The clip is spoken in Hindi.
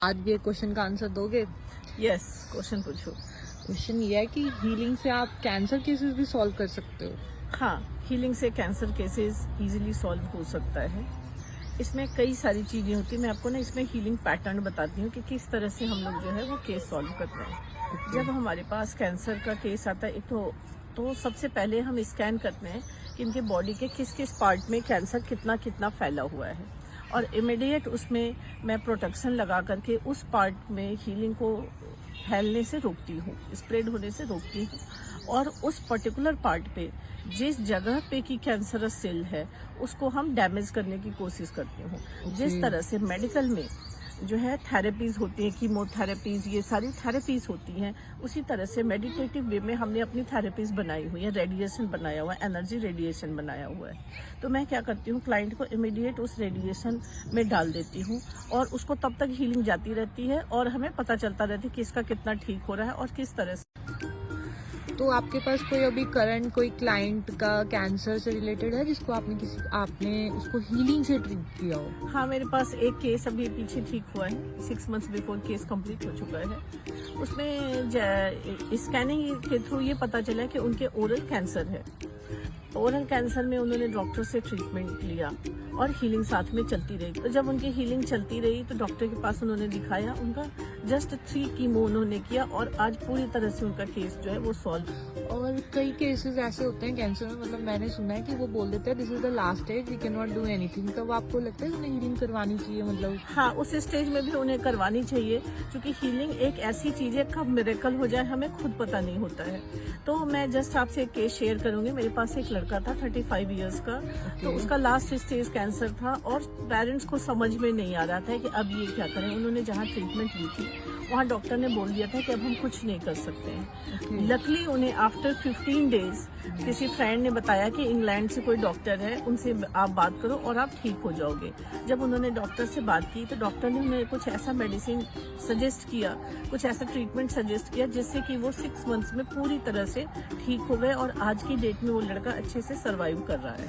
आज भी एक क्वेश्चन का आंसर दोगे? यस, क्वेश्चन पूछो। क्वेश्चन ये है कि हीलिंग से आप कैंसर केसेस भी सॉल्व कर सकते हो। हाँ, हीलिंग से कैंसर केसेस इजीली सॉल्व हो सकता है। इसमें कई सारी चीजें होती हैं। मैं आपको ना इसमें हीलिंग पैटर्न बताती हूँ कि किस तरह से हम लोग जो है वो केस सॉल्व करते हैं। जब हमारे पास कैंसर का केस आता है तो सबसे पहले हम स्कैन करते हैं कि इनके बॉडी के किस किस पार्ट में कैंसर कितना कितना फैला हुआ है, और इमीडिएट उसमें मैं प्रोटेक्शन लगा करके उस पार्ट में हीलिंग को फैलने से रोकती हूँ, स्प्रेड होने से रोकती हूँ, और उस पर्टिकुलर पार्ट पे जिस जगह पे की कैंसरस सेल है उसको हम डैमेज करने की कोशिश करती हूँ। जिस तरह से मेडिकल में जो है थेरेपीज होती हैं, कीमोथेरेपीज, ये सारी थेरेपीज होती हैं, उसी तरह से मेडिटेटिव वे में हमने अपनी थेरेपीज बनाई हुई है। रेडिएशन बनाया हुआ है, एनर्जी रेडिएशन बनाया हुआ है। तो मैं क्या करती हूँ, क्लाइंट को इमीडिएट उस रेडिएशन में डाल देती हूँ और उसको तब तक हीलिंग जाती रहती है और हमें पता चलता रहता है कि इसका कितना ठीक हो रहा है और किस तरह से। तो आपके पास कोई अभी करंट कोई क्लाइंट का कैंसर से रिलेटेड है जिसको आपने उसको हीलिंग से ट्रीट किया हो? हाँ, मेरे पास एक केस अभी पीछे ठीक हुआ है। 6 मंथ्स बिफोर केस कंप्लीट हो चुका है। उसमें स्कैनिंग के थ्रू ये पता चला कि उनके ओरल कैंसर है। ओरल कैंसर में उन्होंने डॉक्टर से ट्रीटमेंट लिया और हीलिंग साथ में चलती रही। तो जब उनकी हीलिंग चलती रही तो डॉक्टर के पास उन्होंने दिखाया, उनका जस्ट 3 कीमो उन्होंने किया और आज पूरी तरह से उनका केस जो है वो सॉल्व। और कई केसेस ऐसे होते हैं कैंसर में, मतलब मैंने सुना है कि वो बोल देते हैं this is the last stage, we can not do anything. तब आपको लगता है उन्हें हीलिंग करवानी चाहिए? मतलब हाँ, उस स्टेज में भी उन्हें करवानी चाहिए, क्योंकि हीलिंग एक ऐसी चीज है, कब मिरेकल हो जाए हमें खुद पता नहीं होता है। तो मैं जस्ट आपसे एक केस शेयर करूंगी। मेरे पास एक लड़का था 35 इयर्स का। तो उसका लास्ट स्टेज कैंसर था और पेरेंट्स को समझ में नहीं आ रहा था कि अब ये क्या करें। उन्होंने जहाँ ट्रीटमेंट ली थी वहाँ डॉक्टर ने बोल दिया था कि अब हम कुछ नहीं कर सकते हैं। लकीली उन्हें आफ्टर 15 डेज किसी फ्रेंड ने बताया कि इंग्लैंड से कोई डॉक्टर है, उनसे आप बात करो और आप ठीक हो जाओगे। जब उन्होंने डॉक्टर से बात की तो डॉक्टर ने उन्हें कुछ ऐसा मेडिसिन सजेस्ट किया, कुछ ऐसा ट्रीटमेंट सजेस्ट किया जिससे कि वो 6 मंथ्स में पूरी तरह से ठीक हो गए और आज की डेट में वो लड़का अच्छे से सर्वाइव कर रहा है।